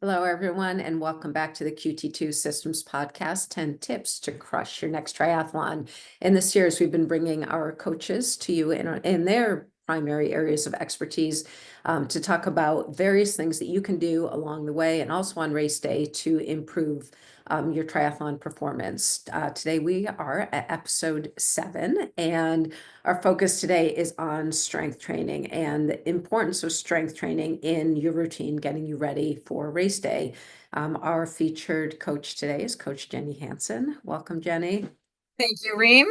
Hello, everyone, and welcome back to the QT2 Systems Podcast, 10 Tips to Crush Your Next Triathlon. In this series, we've been bringing our coaches to you in their primary areas of expertise to talk about various things that you can do along the way and also on race day to improve your triathlon performance. Today, we are at episode 7, and our focus today is on strength training and the importance of strength training in your routine, getting you ready for race day. Our featured coach today is Coach Jennie Hansen. Welcome, Jennie. Thank you, Reem.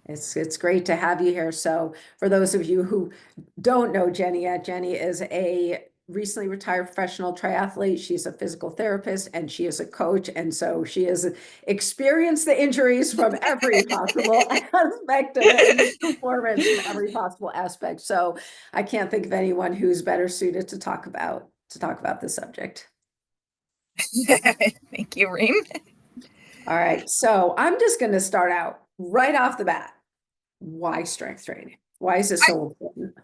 It's great to have you here. So for those of you who don't know Jennie yet, Jennie is a recently retired professional triathlete. She's a physical therapist and she is a coach. And so she has experienced the injuries from every possible aspect of performance, from every possible aspect. So I can't think of anyone who's better suited to talk about this subject. Thank you, Reem. All right. So I'm just going to start out right off the bat. Why strength training? Why is this so important?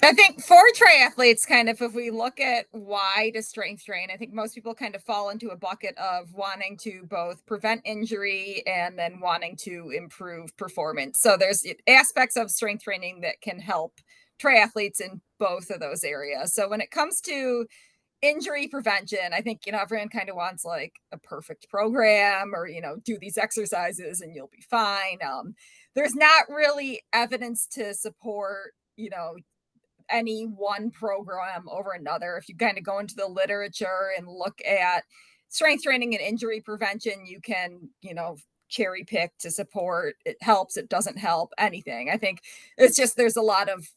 I think for triathletes, kind of, if we look at why to strength train, I think most people kind of fall into a bucket of wanting to both prevent injury and then wanting to improve performance. So there's aspects of strength training that can help triathletes in both of those areas. So when it comes to injury prevention, I think, everyone kind of wants like a perfect program or, do these exercises and you'll be fine. There's not really evidence to support, any one program over another. If you kind of go into the literature and look at strength training and injury prevention, you can, cherry pick to support. It helps, it doesn't help, anything. I think it's just there's a lot of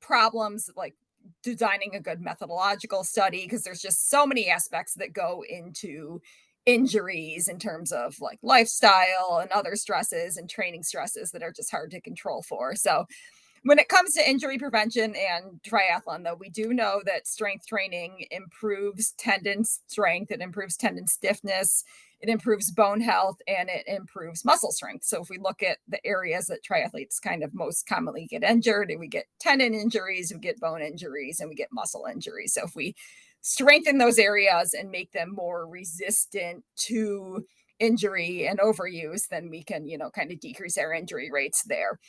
problems like designing a good methodological study because there's just so many aspects that go into injuries in terms of like lifestyle and other stresses and training stresses that are just hard to control for. So when it comes to injury prevention and triathlon, though, we do know that strength training improves tendon strength, it improves tendon stiffness, it improves bone health, and it improves muscle strength. So if we look at the areas that triathletes kind of most commonly get injured, and we get tendon injuries, we get bone injuries, and we get muscle injuries. So if we strengthen those areas and make them more resistant to injury and overuse, then we can, kind of decrease our injury rates there.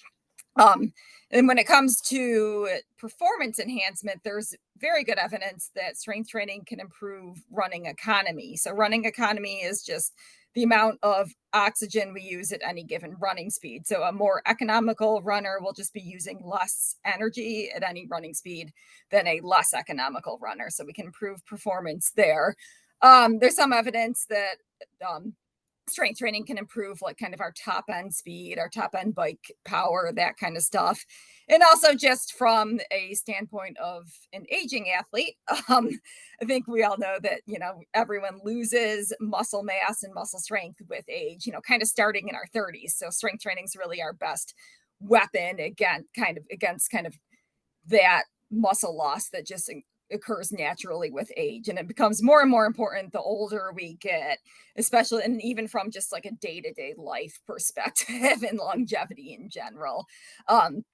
And when it comes to performance enhancement, there's very good evidence that strength training can improve running economy. So running economy is just the amount of oxygen we use at any given running speed. So a more economical runner will just be using less energy at any running speed than a less economical runner. So we can improve performance there. There's some evidence that strength training can improve like kind of our top end speed, our top end bike power, that kind of stuff. And also just from a standpoint of an aging athlete, I think we all know that, everyone loses muscle mass and muscle strength with age, kind of starting in our 30s. So strength training is really our best weapon against kind of that muscle loss that just occurs naturally with age, and it becomes more and more important the older we get, especially, and even from just like a day-to-day life perspective and longevity in general. And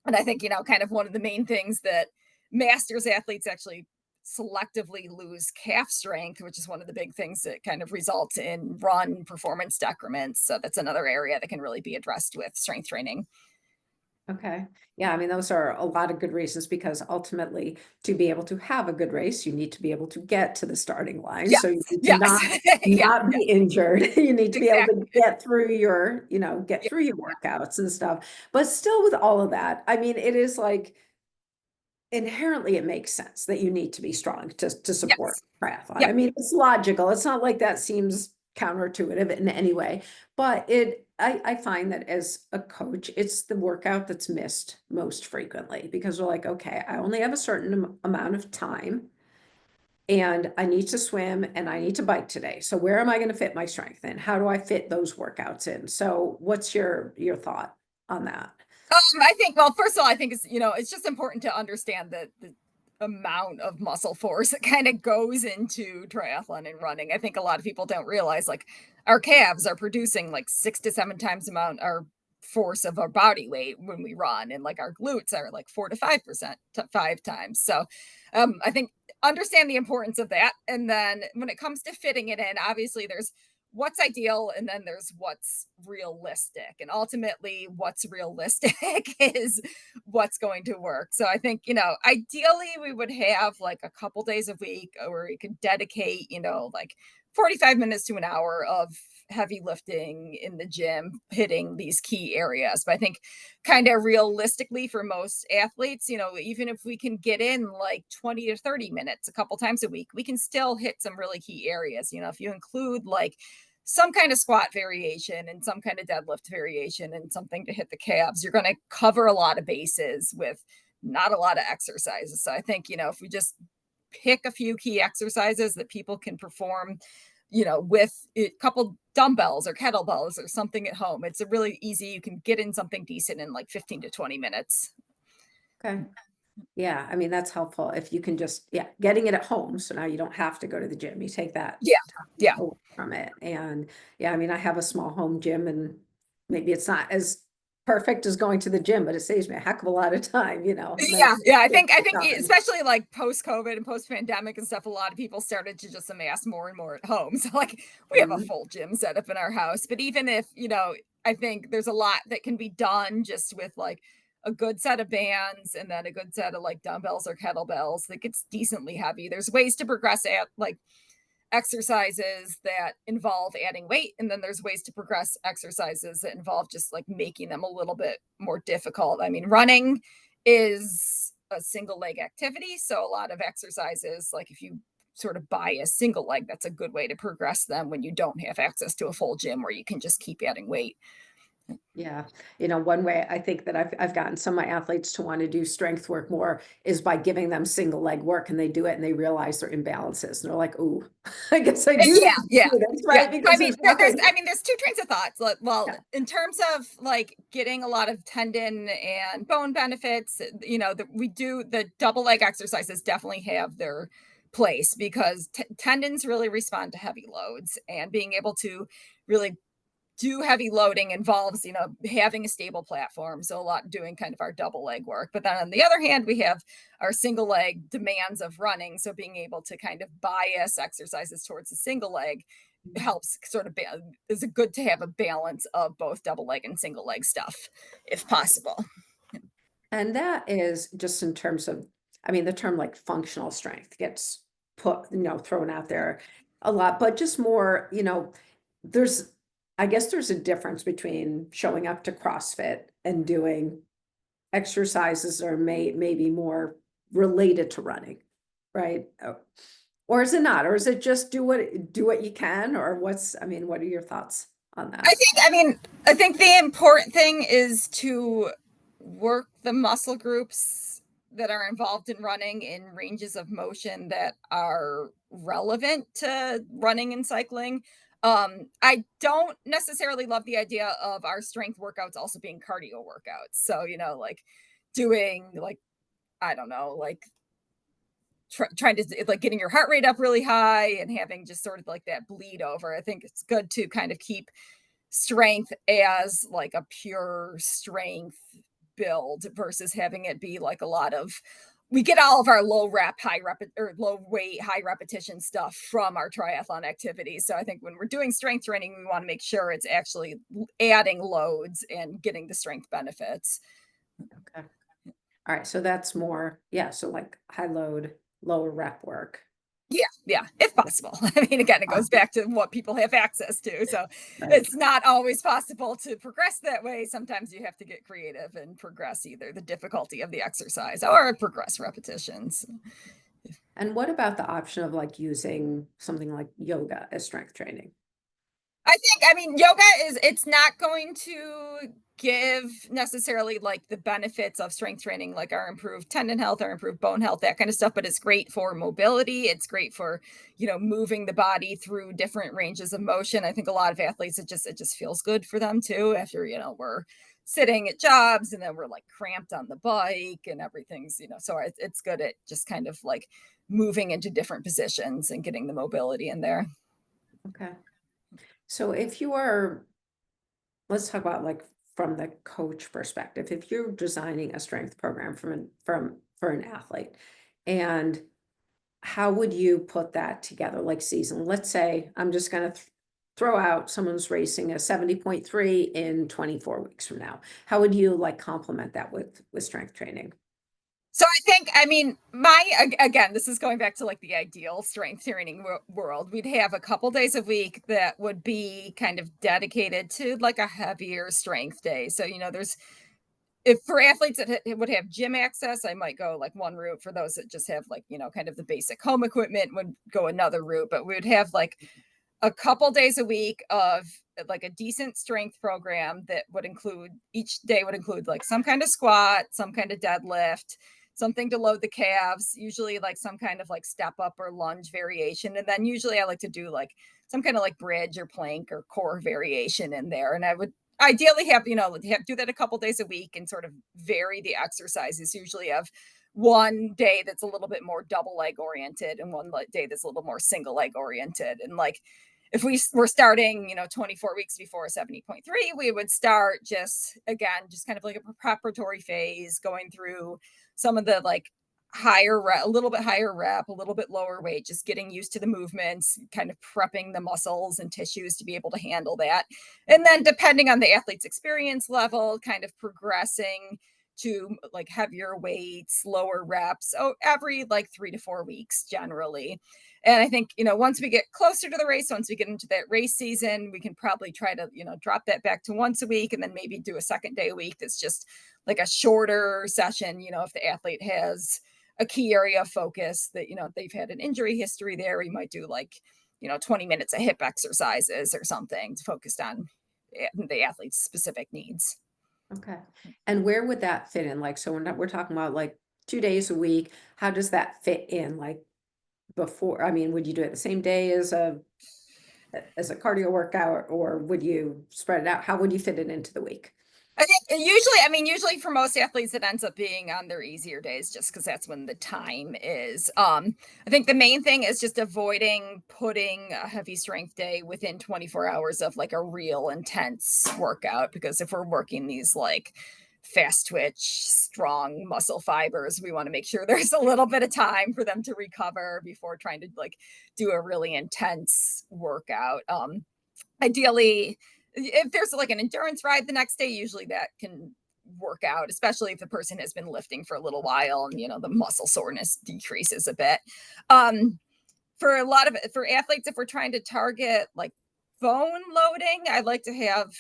I think, kind of one of the main things that masters athletes actually selectively lose calf strength, which is one of the big things that kind of results in run performance decrements. So that's another area that can really be addressed with strength training. Okay. Yeah, I mean, those are a lot of good reasons because ultimately, to be able to have a good race, you need to be able to get to the starting line. Yes, So you need to yes. not be injured. You need to be able Exactly. to get through your, through your workouts and stuff. But still with all of that, I mean, it is like inherently it makes sense that you need to be strong to support Yes. triathlon. I Yep. mean, it's logical. It's not like that seems counterintuitive in any way, but I find that as a coach, it's the workout that's missed most frequently because we're like, okay, I only have a certain amount of time and I need to swim and I need to bike today. So where am I going to fit my strength in? How do I fit those workouts in? So what's your thought on that? I think, well, first of all, I think it's just important to understand that the amount of muscle force that kind of goes into triathlon and running. I think a lot of people don't realize like our calves are producing like 6 to 7 times the amount our force of our body weight when we run, and like our glutes are like 4 to 5% to 5 times. So I think understand the importance of that. And then when it comes to fitting it in, obviously there's what's ideal and then there's what's realistic. And ultimately, what's realistic is what's going to work. So I think, ideally we would have like a couple days a week where we could dedicate, like 45 minutes to an hour of heavy lifting in the gym, hitting these key areas. But I think kind of realistically for most athletes, even if we can get in like 20 to 30 minutes a couple times a week, we can still hit some really key areas. If you include like some kind of squat variation and some kind of deadlift variation and something to hit the calves, you're going to cover a lot of bases with not a lot of exercises. So I think, if we just pick a few key exercises that people can perform, with a couple dumbbells or kettlebells or something at home, it's a really easy, you can get in something decent in like 15 to 20 minutes. Okay. Yeah, I mean, that's helpful if you can just, getting it at home. So now you don't have to go to the gym. You take that Yeah. time Yeah. away from it. And I mean, I have a small home gym and maybe it's not as perfect as going to the gym, but it saves me a heck of a lot of time, and then Yeah, I think done. especially like post COVID and post pandemic and stuff, a lot of people started to just amass more and more at home. So like we have a Mhm. full gym set up in our house. But even if, I think there's a lot that can be done just with like a good set of bands and then a good set of like dumbbells or kettlebells that gets decently heavy. There's ways to progress at like exercises that involve adding weight, and then there's ways to progress exercises that involve just like making them a little bit more difficult. I mean, running is a single leg activity, so a lot of exercises, like if you sort of buy a single leg, that's a good way to progress them when you don't have access to a full gym where you can just keep adding weight. Yeah. One way I think that I've gotten some of my athletes to want to do strength work more is by giving them single leg work, and they do it and they realize their imbalances and they're like, "Ooh, I guess I do Yeah, need to yeah, do this," yeah. right? I Because mean, there's nothing. there's two trains of thoughts. Well, Yeah. in terms of like getting a lot of tendon and bone benefits, we do the double leg exercises definitely have their place because tendons really respond to heavy loads, and being able to really do heavy loading involves, having a stable platform. So a lot doing kind of our double leg work. But then on the other hand, we have our single leg demands of running. So being able to kind of bias exercises towards the single leg helps sort of is it good to have a balance of both double leg and single leg stuff if possible. And that is just in terms of, I mean, the term like functional strength gets put, thrown out there a lot, but just more, there's, I guess there's a difference between showing up to CrossFit and doing exercises that are maybe more related to running, right? Or is it not? Or is it just do what you can? Or I mean, what are your thoughts on that? I think the important thing is to work the muscle groups that are involved in running in ranges of motion that are relevant to running and cycling. I don't necessarily love the idea of our strength workouts also being cardio workouts. So, like doing like, I don't know, like trying to like getting your heart rate up really high and having just sort of like that bleed over. I think it's good to kind of keep strength as like a pure strength build versus having it be like a lot of we get all of our low rep, high rep or low weight, high repetition stuff from our triathlon activities. So I think when we're doing strength training, we want to make sure it's actually adding loads and getting the strength benefits. Okay. All right. So that's more, so like high load, lower rep work. Yeah, yeah, if possible. I mean, again, it goes back to what people have access to. So Right. it's not always possible to progress that way. Sometimes you have to get creative and progress either the difficulty of the exercise or progress repetitions. And what about the option of like using something like yoga as strength training? I mean, yoga it's not going to give necessarily like the benefits of strength training, like our improved tendon health or improved bone health, that kind of stuff. But it's great for mobility. It's great for, moving the body through different ranges of motion. I think a lot of athletes, it just feels good for them too after, we're sitting at jobs and then we're like cramped on the bike and everything's, so it's good at just kind of like moving into different positions and getting the mobility in there. Okay. So if you are, let's talk about like from the coach perspective, if you're designing a strength program for an athlete and how would you put that together, like season? Let's say I'm just going to throw out someone's racing a 70.3 in 24 weeks from now. How would you like complement that with strength training? So I think, I mean, again, this is going back to like the ideal strength training world. We'd have a couple days a week that would be kind of dedicated to like a heavier strength day. So, there's, if for athletes that would have gym access, I might go like one route. For those that just have like, kind of the basic home equipment, would go another route. But we would have like a couple days a week of like a decent strength program that would include, each day would include like some kind of squat, some kind of deadlift, something to load the calves, usually like some kind of like step up or lunge variation. And then usually I like to do like some kind of like bridge or plank or core variation in there. And I would ideally have, do that a couple days a week and sort of vary the exercises. Usually have one day that's a little bit more double leg oriented and one day that's a little more single leg oriented. And like, if we were starting, 24 weeks before 70.3, we would start just kind of like a preparatory phase, going through some of the like higher rep, a little bit higher rep, a little bit lower weight, just getting used to the movements, kind of prepping the muscles and tissues to be able to handle that. And then depending on the athlete's experience level, kind of progressing to like heavier weights, lower reps. So every like 3 to 4 weeks generally. And I think, once we get closer to the race, once we get into that race season, we can probably try to, drop that back to once a week and then maybe do a second day a week that's just like a shorter session, if the athlete has a key area of focus that, they've had an injury history there, we might do like, 20 minutes of hip exercises or something focused on the athlete's specific needs. Okay. And where would that fit in? Like, so we're talking about like 2 days a week. How does that fit in? Like before, I mean, would you do it the same day as a cardio workout, or would you spread it out? How would you fit it into the week? I think usually for most athletes, it ends up being on their easier days just because that's when the time is. I think the main thing is just avoiding putting a heavy strength day within 24 hours of like a real intense workout, because if we're working these like fast twitch, strong muscle fibers, we want to make sure there's a little bit of time for them to recover before trying to like do a really intense workout. Ideally, if there's like an endurance ride the next day, usually that can work out, especially if the person has been lifting for a little while and the muscle soreness decreases a bit. For athletes, if we're trying to target like bone loading, I'd like to have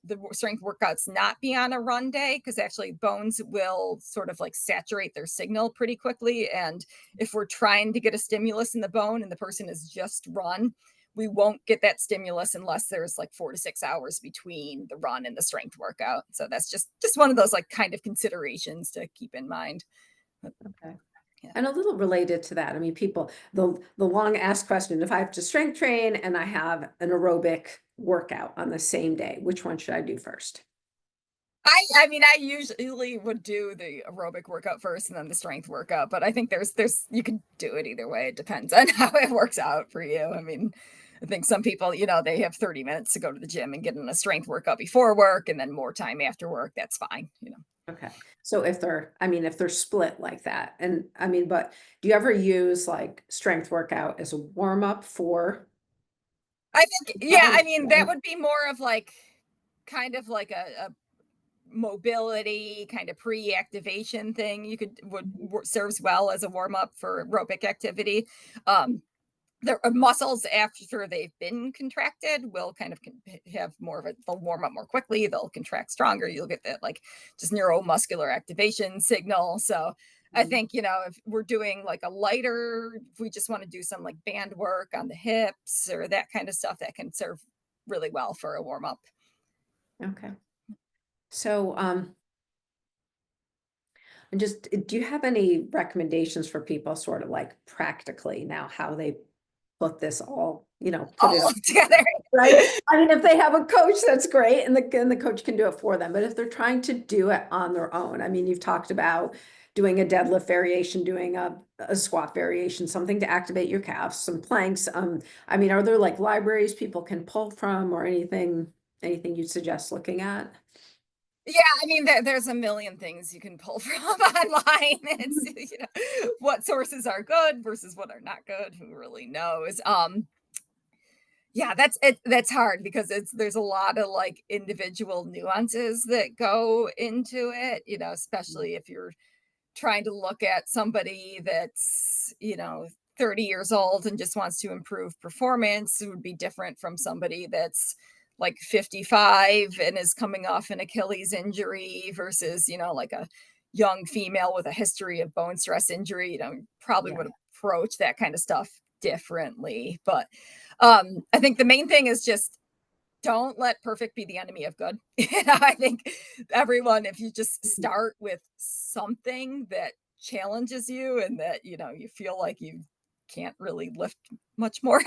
the strength workouts not be on a run day, because actually bones will sort of like saturate their signal pretty quickly. And if we're trying to get a stimulus in the bone and the person has just run, we won't get that stimulus unless there's like 4 to 6 hours between the run and the strength workout. So that's just one of those like kind of considerations to keep in mind. Okay. Yeah. And a little related to that, I mean, people, the long asked question, if I have to strength train and I have an aerobic workout on the same day, which one should I do first? I mean, I usually would do the aerobic workout first and then the strength workout, but I think there's you can do it either way. It depends on how it works out for you. I mean, I think some people, they have 30 minutes to go to the gym and get in a strength workout before work and then more time after work. That's fine. Okay. So if they're split like that, and I mean, but do you ever use like strength workout as a warm up for? I think, yeah, I mean, that would be more of like kind of like a mobility kind of pre-activation thing. You could serves well as a warm-up for aerobic activity. Their muscles after they've been contracted will kind of have more of they'll warm up more quickly, they'll contract stronger, you'll get that like just neuromuscular activation signal. So I think, if we're doing like a lighter, if we just want to do some like band work on the hips or that kind of stuff, that can serve really well for a warm-up. Okay. So, and just, do you have any recommendations for people sort of like practically now how they put this all, put it All all together. right? I mean, if they have a coach, that's great, and the coach can do it for them. But if they're trying to do it on their own, I mean, you've talked about doing a deadlift variation, doing a squat variation, something to activate your calves, some planks. I mean, are there like libraries people can pull from or anything you'd suggest looking at? Yeah, I mean, there's a million things you can pull from online. It's, what sources are good versus what are not good. Who really knows? Yeah, that's hard because there's a lot of like individual nuances that go into it, especially if you're trying to look at somebody that's, 30 years old and just wants to improve performance. It would be different from somebody that's like 55 and is coming off an Achilles injury versus, like a young female with a history of bone stress injury, probably Yeah. would approach that kind of stuff differently. But I think the main thing is just don't let perfect be the enemy of good. I think everyone, if you just Mhm. start with something that challenges you and that, you feel like you can't really lift much more,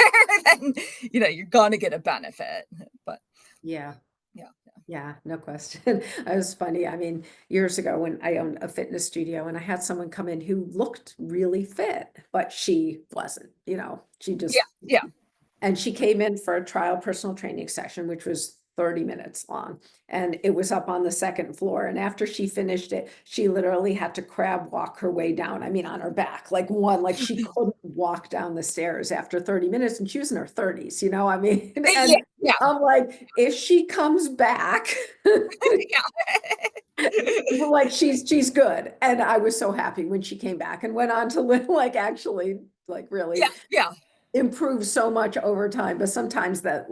then, you're going to get a benefit. But Yeah. yeah, Yeah, no question. It was funny. I mean, years ago when I owned a fitness studio and I had someone come in who looked really fit, but she wasn't, she yeah, just, yeah, and she came in for a trial personal training session, which was 30 minutes long. And it was up on the second floor. And after she finished it, she literally had to crab walk her way down. I mean, on her back, like she couldn't walk down the stairs after 30 minutes. And she was in her 30s, I mean, yeah, and yeah, I'm like, if she comes back, yeah, like she's good. And I was so happy when she came back and went on to live, like actually like yeah, really yeah. improve so much over time. But sometimes that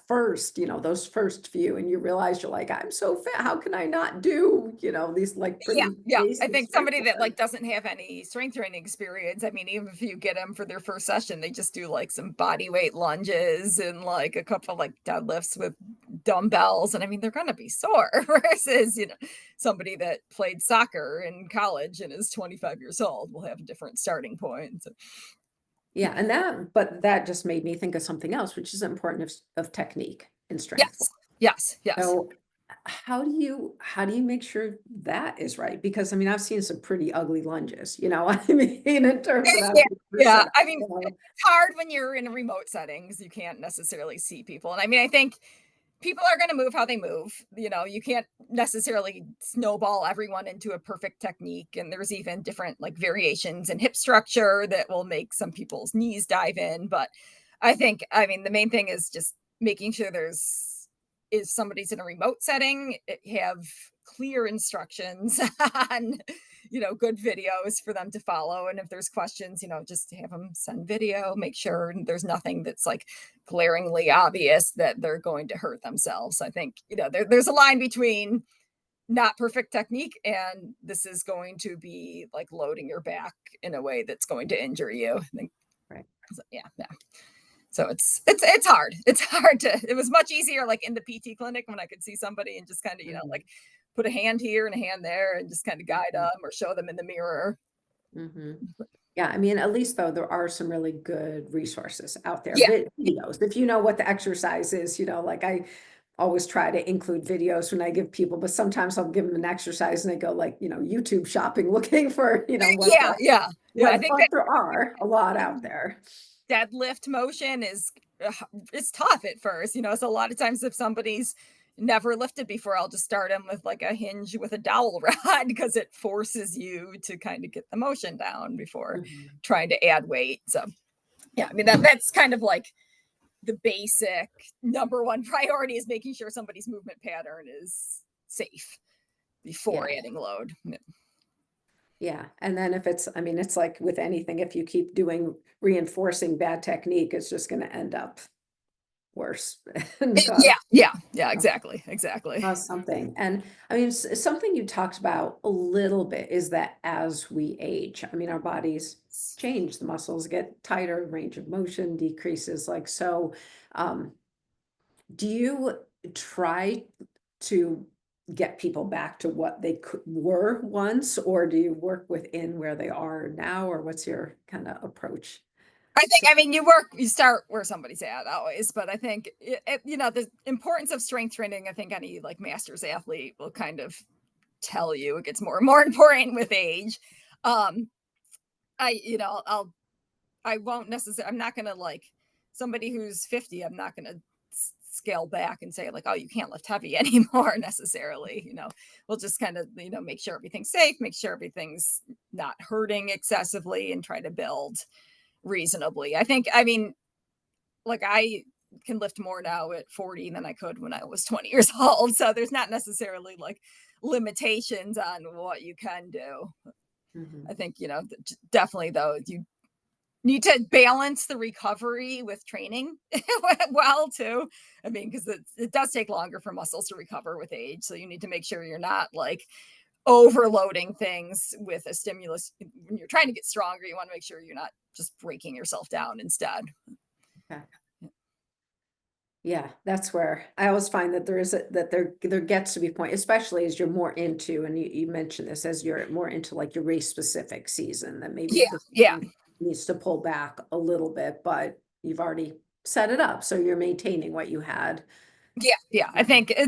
first, those first few, and you realize you're like, I'm so fit. How can I not do, these like Yeah, pretty yeah. I basic think strength somebody that work? like doesn't have any strength training experience, I mean, even if you get them for their first session, they just do like some body weight lunges and like a couple like deadlifts with dumbbells. And I mean, they're gonna be sore versus, somebody that played soccer in college and is 25 years old will have a different starting point. So, Yeah, and but that just made me think of something else, which is important of technique in strength yes, work. yes, yes. So how do you make sure that is right? Because I mean, I've seen some pretty ugly lunges, I mean, in terms of Yeah, that yeah. percent, I mean, it's hard when you're in remote settings. You can't necessarily see people. And I mean, I think people are going to move how they move. You can't necessarily snowball everyone into a perfect technique. And there's even different like variations in hip structure that will make some people's knees dive in. But I mean, the main thing is just making sure if somebody's in a remote setting, have clear instructions on, good videos for them to follow. And if there's questions, just have them send video, make sure there's nothing that's like glaringly obvious that they're going to hurt themselves. I think, there's a line between not perfect technique and this is going to be like loading your back in a way that's going to injure you. I think, right. yeah, yeah. So it's hard. It's hard to. It was much easier like in the PT clinic when I could see somebody and just kind of Mhm, like put a hand here and a hand there and just kind of guide mhm, them or show them in the mirror. mhm. Yeah, I mean, at least though, there are some really good resources out there, Yeah, videos. If you know what the exercise is, like I always try to include videos when I give people, but sometimes I'll give them an exercise and they go like, YouTube shopping, looking for, what yeah, yeah, yeah. I think but there are a lot out there. deadlift motion is it's tough at first, so a lot of times if somebody's never lifted before, I'll just start them with like a hinge with a dowel rod because it forces you to kind of get the motion down before Mhm. trying to add weight. So yeah, I mean that's kind of like the basic number one priority is making sure somebody's movement pattern is safe before Yeah. adding load. Yeah. And then if I mean, it's like with anything, if you keep doing reinforcing bad technique, it's just going to end up worse and Yeah, yeah, yeah, exactly, exactly. cause something. And I mean, something you talked about a little bit is that as we age, I mean, our bodies change, the muscles get tighter, range of motion decreases. Like, so, um, do you try to get people back to what they were once, or do you work within where they are now, or what's your kind of approach? I think, I mean, you start where somebody's at always, but I think, the importance of strength training, I think any like master's athlete will kind of tell you it gets more and more important with age. Um, I won't necessarily, I'm not going to like somebody who's 50, I'm not going to scale back and say like, oh, you can't lift heavy anymore necessarily. We'll just kind of, make sure everything's safe, make sure everything's not hurting excessively, and try to build reasonably. I mean, like I can lift more now at 40 than I could when I was 20 years old. So there's not necessarily like limitations on what you can do. Mhm. I think, definitely though, you need to balance the recovery with training well too. I mean, because it does take longer for muscles to recover with age. So you need to make sure you're not like overloading things with a stimulus. When you're trying to get stronger, you want to make sure you're not just breaking yourself down instead. Okay. Yeah, that's where I always find that there gets to be a point, especially as you're more into, and you mentioned this, as you're more into like your race specific season, that maybe Yeah, yeah, needs to pull back a little bit, but you've already set it up, so you're maintaining what you had. yeah. I think I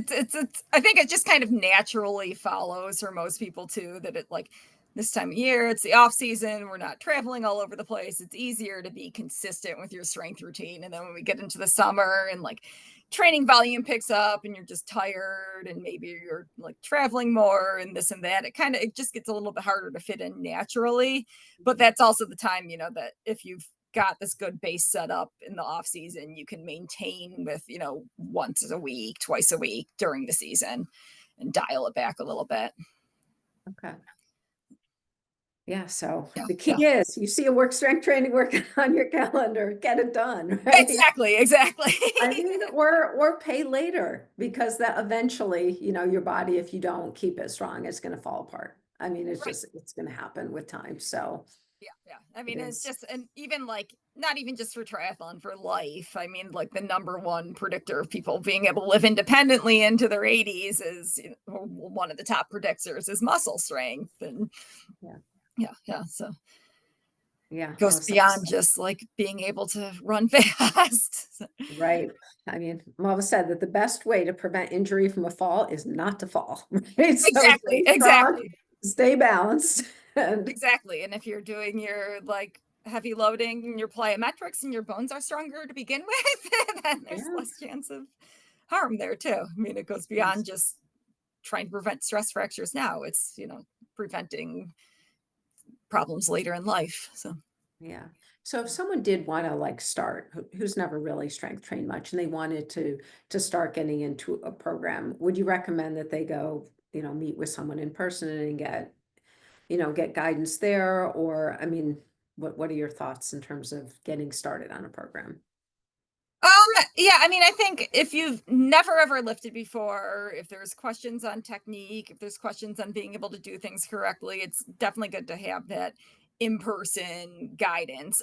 think it just kind of naturally follows for most people too, that it like this time of year, it's the off season, we're not traveling all over the place. It's easier to be consistent with your strength routine. And then when we get into the summer and like training volume picks up and you're just tired and maybe you're like traveling more and this and that, it just gets a little bit harder to fit in naturally. But that's also the time, that if you've got this good base set up in the off season, you can maintain with, once a week, twice a week during the season, and dial it back a little bit. Okay. Yeah, so Yeah, the key yeah. is you see a work strength training working on your calendar, get it done, right? Exactly. I mean, or pay later, because that eventually, your body, if you don't keep it strong, it's going to fall apart. I mean, Right. it's going to happen with time. So Yeah. I it mean, it's is. just, and even like, not even just for triathlon, for life. I mean, like the number one predictor of people being able to live independently into their 80s is, one of the top predictors is muscle strength. And Yeah. yeah. So Yeah. goes beyond just like being able to run fast. Right. I mean, Mama said that the best way to prevent injury from a fall is not to fall, right? So Exactly, stay strong, exactly, stay balanced, and exactly. And if you're doing your like heavy loading and your plyometrics and your bones are stronger to begin with, then there's yeah. less chance of harm there too. I mean, it goes Yes. beyond just trying to prevent stress fractures now. It's, preventing problems later in life. So Yeah. So if someone did want to like start, who's never really strength trained much, and they wanted to start getting into a program, would you recommend that they go, meet with someone in person and get guidance there? Or, I mean, what are your thoughts in terms of getting started on a program? yeah, I mean, I think if you've never ever lifted before, if there's questions on technique, if there's questions on being able to do things correctly, it's definitely good to have that in-person guidance.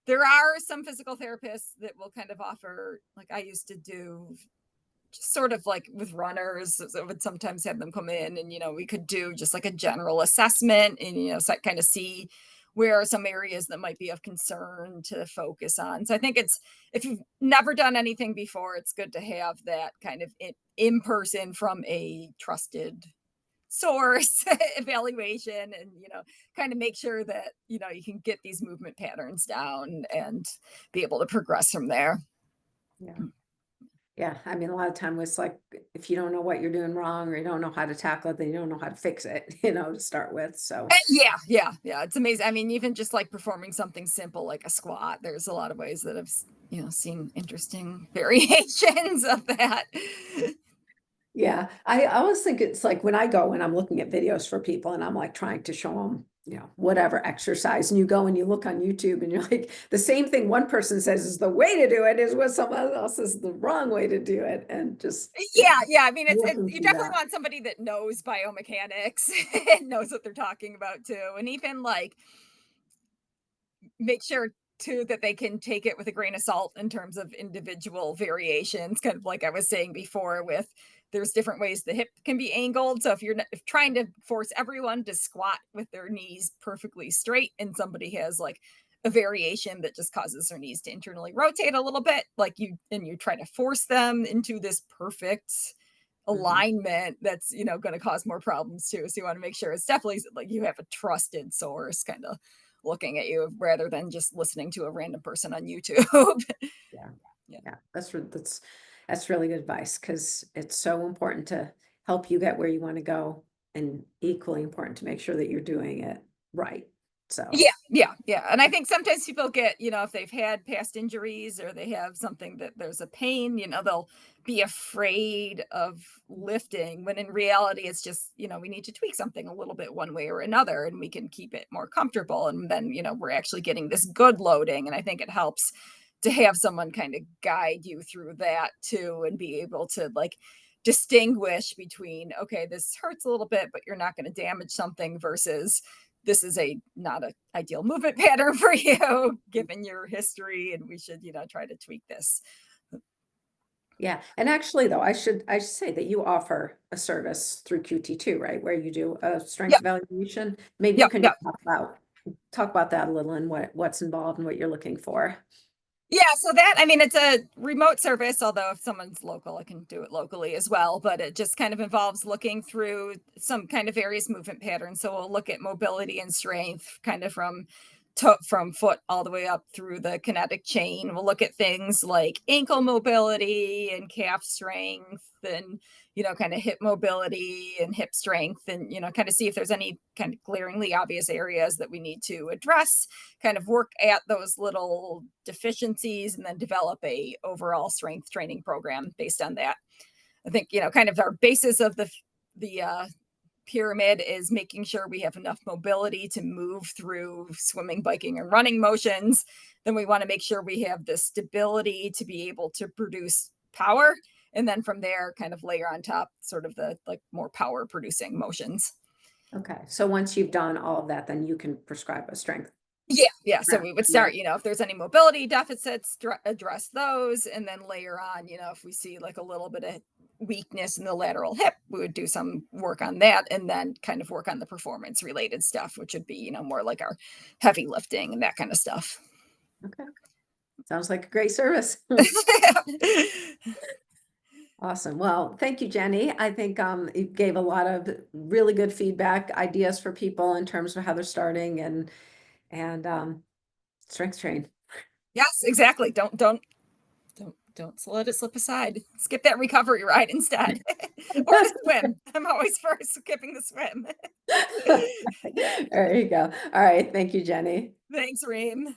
There are some physical therapists that will kind of offer, like I used to do, just sort of like with runners, so I would sometimes have them come in and, we could do just like a general assessment and, so kind of see where are some areas that might be of concern to focus on. So I think if you've never done anything before, it's good to have that kind of in person from a trusted source evaluation, and, kind of make sure that, you can get these movement patterns down and be able to progress from there. Yeah. Yeah. I mean, a lot of time it's like, if you don't know what you're doing wrong, or you don't know how to tackle it, then you don't know how to fix it, to start with. So Yeah. It's amazing. I mean, even just like performing something simple like a squat, there's a lot of ways that I've, seen interesting variations of that. yeah, I always think it's like when I go and I'm looking at videos for people and I'm like trying to show them, whatever exercise, and you go and you look on YouTube and you're like, the same thing one person says is the way to do it is what someone else says the wrong way to do it. And just, Yeah. I mean, working you through definitely that. want somebody that knows biomechanics and knows what they're talking about too. And even like make sure too that they can take it with a grain of salt in terms of individual variations, kind of like I was saying before, with there's different ways the hip can be angled. So if trying to force everyone to squat with their knees perfectly straight, and somebody has like a variation that just causes their knees to internally rotate a little bit, like you try to force them into this perfect Mhm. alignment, that's, going to cause more problems too. So you want to make sure it's definitely like you have a trusted source kind of looking at you, rather than just listening to a random person on YouTube. Yeah. Yeah. Yeah, that's That's really good advice because it's so important to help you get where you want to go, and equally important to make sure that you're doing it right. So, Yeah. And I think sometimes people get, if they've had past injuries or they have something that there's a pain, they'll be afraid of lifting when in reality it's just, we need to tweak something a little bit one way or another and we can keep it more comfortable. And then, we're actually getting this good loading. And I think it helps to have someone kind of guide you through that too and be able to like distinguish between, okay, this hurts a little bit, but you're not going to damage something versus this is a not a ideal movement pattern for you given your history and we should try to tweak this. yeah. And actually, though, I should say that you offer a service through QT2, right? Where you do a strength Yep. evaluation. Maybe you Yep. can Yep. just talk about that a little and what's involved and what you're looking for. Yeah, so that, I mean, it's a remote service, although if someone's local, I can do it locally as well. But it just kind of involves looking through some kind of various movement patterns. So we'll look at mobility and strength kind of from foot all the way up through the kinetic chain. We'll look at things like ankle mobility and calf strength and, kind of hip mobility and hip strength and, kind of see if there's any kind of glaringly obvious areas that we need to address, kind of work at those little deficiencies and then develop a overall strength training program based on that. I think, kind of our basis of the pyramid is making sure we have enough mobility to move through swimming, biking, and running motions. Then we want to make sure we have the stability to be able to produce power. And then from there, kind of layer on top sort of the like more power producing motions. Okay. So once you've done all of that, then you can prescribe a strength. Yeah. So we would Yeah. start, if there's any mobility deficits, address those, and then later on, if we see like a little bit of weakness in the lateral hip, we would do some work on that, and then kind of work on the performance related stuff, which would be, more like our heavy lifting and that kind of stuff. Okay. Sounds like a great service. Awesome. Well, thank you, Jenny. I think you gave a lot of really good feedback, ideas for people in terms of how they're starting and strength train. Yes, exactly. Don't let it slip aside. Skip that recovery ride instead. Or the swim. I'm always for skipping the swim. There you go. All right. Thank you, Jenny. Thanks, Reem.